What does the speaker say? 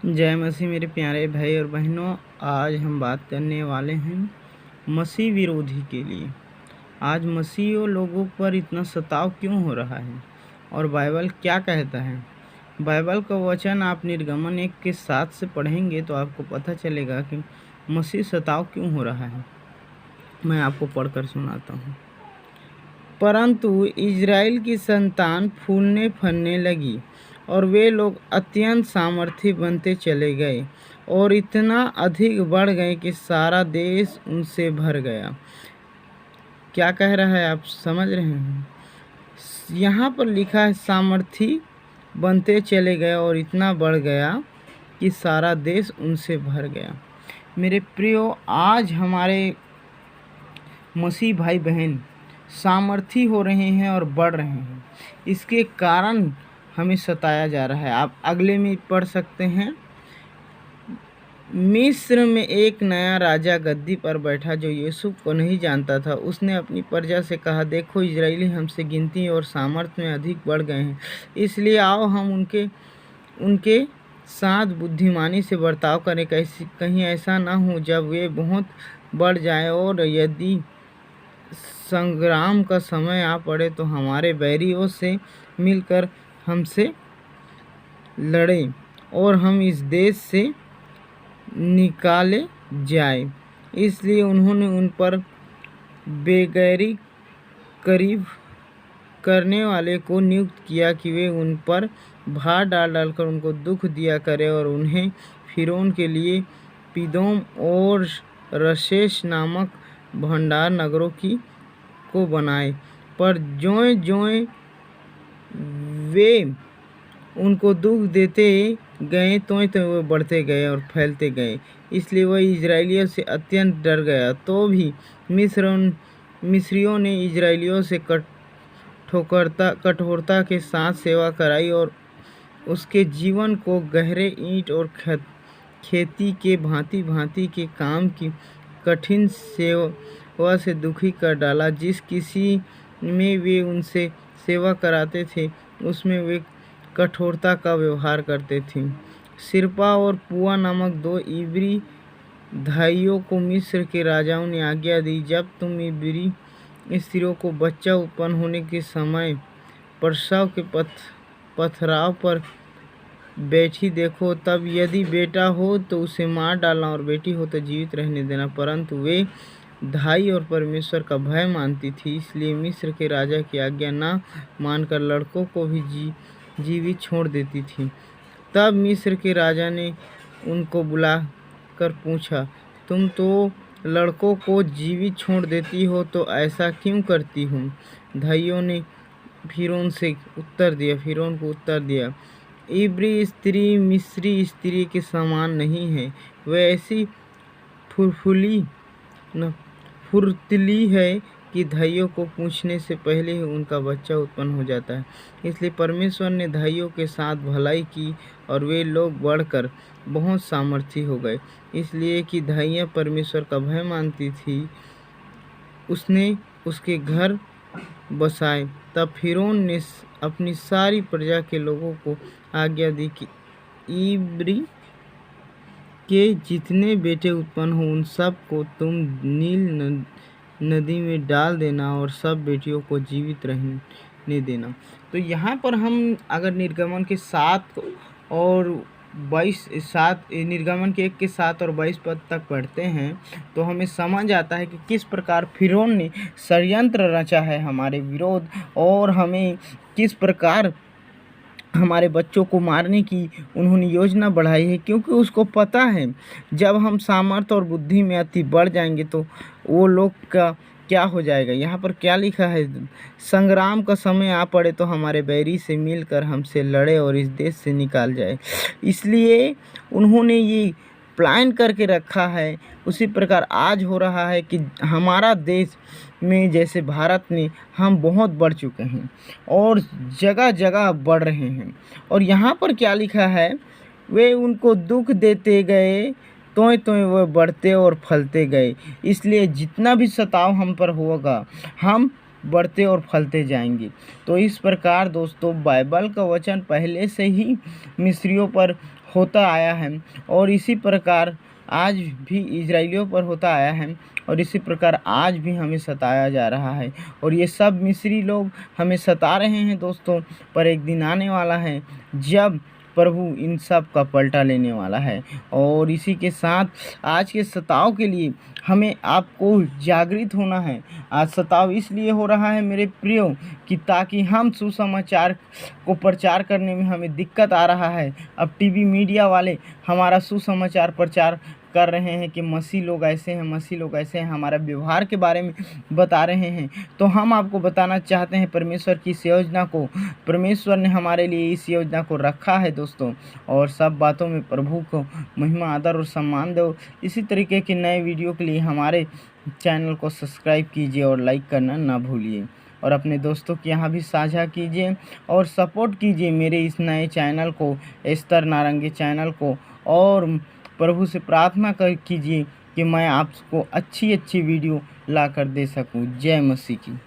जय मसीह मेरे प्यारे भाई और बहनों। आज हम बात करने वाले हैं मसीह विरोधी के लिए। आज मसीहियों लोगों पर इतना सताव क्यों हो रहा है और बाइबल क्या कहता है। बाइबल का वचन आप निर्गमन 1 के 7 से पढ़ेंगे तो आपको पता चलेगा कि मसीह सताव क्यों हो रहा है। मैं आपको पढ़कर सुनाता हूँ। परंतु इज़राइल की संतान फूलने फलने लगी और वे लोग अत्यंत सामर्थी बनते चले गए और इतना अधिक बढ़ गए कि सारा देश उनसे भर गया। क्या कह रहा है, आप समझ रहे हैं? यहाँ पर लिखा है सामर्थी बनते चले गए और इतना बढ़ गया कि सारा देश उनसे भर गया। मेरे प्रियो, आज हमारे मसीह भाई बहन सामर्थी हो रहे हैं और बढ़ रहे हैं। इसके कारण हमें सताया जा रहा है। आप अगले में पढ़ सकते हैं। मिस्र में एक नया राजा गद्दी पर बैठा जो यूसुफ को नहीं जानता था। उसने अपनी प्रजा से कहा, देखो इजरायली हमसे गिनती और सामर्थ्य में अधिक बढ़ गए हैं, इसलिए आओ हम उनके साथ बुद्धिमानी से बर्ताव करें। कहीं ऐसा ना हो जब वे बहुत बढ़ जाए और यदि संग्राम का समय आ पड़े तो हमारे बैरियों से मिलकर हमसे लड़े और हम इस देश से निकाले जाए। इसलिए उन्होंने उन पर बेगैरी करीब करने वाले को नियुक्त किया कि वे उन पर भार डाल डालकर उनको दुख दिया करे और उन्हें फिरौन के लिए पिदोम और रशेश नामक भंडार नगरों को बनाए। पर ज्यों-ज्यों वे उनको दुख देते गए त्यों-त्यों वे बढ़ते गए और फैलते गए। इसलिए वह इजरायलियों से अत्यंत डर गया। तो भी मिस्रियों ने इजरायलियों से कठोरता के साथ सेवा कराई और उसके जीवन को गहरे ईंट और खेती के भांति के काम की कठिन सेवा से दुखी कर डाला। जिस किसी में वे उनसे सेवा कराते थे उसमें वे कठोरता का व्यवहार करते थे। सिरपा और पुआ नामक 2 इब्री भाइयों को मिस्र के राजाओं ने आज्ञा दी, जब तुम इब्री स्त्रियों को बच्चा उत्पन्न होने के समय प्रसव के पथराव पर बैठी देखो, तब यदि बेटा हो तो उसे मार डालना और बेटी हो तो जीवित रहने देना। परंतु वे धाई और परमेश्वर का भय मानती थी, इसलिए मिस्र के राजा की आज्ञा न मानकर लड़कों को भी जीवित छोड़ देती थी। तब मिस्र के राजा ने उनको बुला कर पूछा, तुम तो लड़कों को जीवित छोड़ देती हो तो ऐसा क्यों करती हो? धाइयों ने फिरौन को उत्तर दिया, इब्री स्त्री मिस्री स्त्री के समान नहीं है। वह ऐसी फुर्तीली है कि धाइयों को पूछने से पहले ही उनका बच्चा उत्पन्न हो जाता है। इसलिए परमेश्वर ने धाइयों के साथ भलाई की और वे लोग बढ़कर बहुत सामर्थी हो गए। इसलिए कि धाइयाँ परमेश्वर का भय मानती थी, उसने उसके घर बसाए। तब फिरौन ने अपनी सारी प्रजा के लोगों को आज्ञा दी कि इब्री के जितने बेटे उत्पन्न हो उन सब को तुम नील नदी में डाल देना और सब बेटियों को जीवित रहने देना। तो यहाँ पर हम अगर निर्गमन के 7 और 1 के 7 और 22 पद तक पढ़ते हैं तो हमें समझ आता है कि किस प्रकार फिरौन ने षड्यंत्र रचा है हमारे विरोध और हमें किस प्रकार हमारे बच्चों को मारने की उन्होंने योजना बढ़ाई है। क्योंकि उसको पता है जब हम सामर्थ्य और बुद्धि में अति बढ़ जाएंगे तो वो लोग का क्या हो जाएगा। यहाँ पर क्या लिखा है, संग्राम का समय आ पड़े तो हमारे बैरी से मिलकर हमसे लड़े और इस देश से निकाल जाए। इसलिए उन्होंने ये प्लान करके रखा है। उसी प्रकार आज हो रहा है कि हमारा देश में जैसे भारत में हम बहुत बढ़ चुके हैं और जगह जगह बढ़ रहे हैं। और यहाँ पर क्या लिखा है, वे उनको दुख देते गए त्यों वह बढ़ते और फलते गए। इसलिए जितना भी सताव हम पर होगा हम बढ़ते और फलते जाएंगे। तो इस प्रकार दोस्तों बाइबल का वचन पहले से ही मिस्रियों पर होता आया है और इसी प्रकार आज भी इजराइलियों पर होता आया है और इसी प्रकार आज भी हमें सताया जा रहा है। और ये सब मिस्री लोग हमें सता रहे हैं दोस्तों, पर एक दिन आने वाला है जब प्रभु इन सब का पलटा लेने वाला है। और इसी के साथ आज के सताव के लिए हमें आपको जागृत होना है। आज सताव इसलिए हो रहा है मेरे प्रियो कि ताकि हम सुसमाचार को प्रचार करने में हमें दिक्कत आ रहा है। अब टीवी मीडिया वाले हमारा सुसमाचार प्रचार कर रहे हैं कि मसीह लोग ऐसे हैं, मसीह लोग ऐसे हैं, हमारा व्यवहार के बारे में बता रहे हैं। तो हम आपको बताना चाहते हैं परमेश्वर की इस योजना को, परमेश्वर ने हमारे लिए इस योजना को रखा है दोस्तों। और सब बातों में प्रभु को महिमा, आदर और सम्मान दो। इसी तरीके के नए वीडियो के लिए हमारे चैनल को सब्सक्राइब कीजिए और लाइक करना ना भूलिए और अपने दोस्तों के यहाँ भी साझा कीजिए और सपोर्ट कीजिए मेरे इस नए चैनल को, एस्तर नारंगी चैनल को। और प्रभु से प्रार्थना कीजिए कि मैं आपको अच्छी वीडियो ला कर दे सकूं। जय मसीह की।